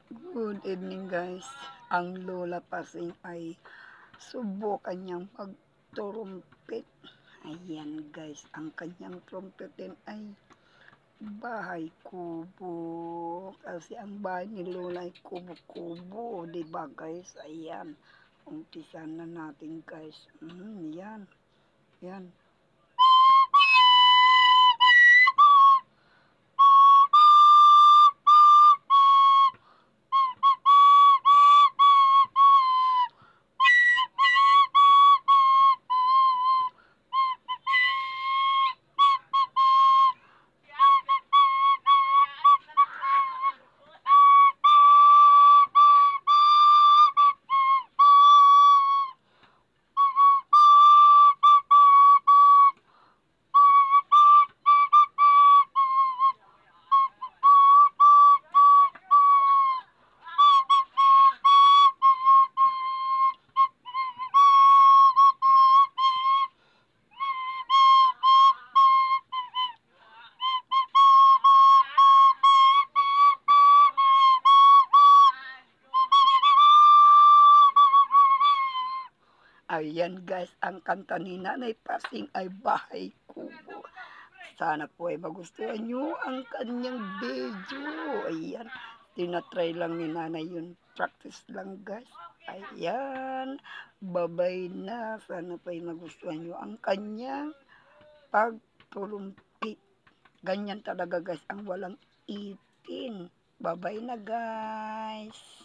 Good evening guys. Ang Lola Pasing ay subukan niyang magtrumpet. Ayan guys, ang kanyang trumpetin ay bahay kubo. Kasi ang bahay ni Lola ay kubo-kubo. Diba guys? Ayan. Umpisa na natin guys. Yan. Yan. Ayan guys, ang kanta ni Nanay Pasing ay Bahay Kubo. Sana po ay magustuhan nyo ang kanyang video. Ayan, tinatry lang ni Nanay yun. Practice lang guys. Ayan, babay na. Sana po ay magustuhan nyo ang kanyang pagtulumpi. Ganyan talaga guys, ang walang itin. Babay na guys.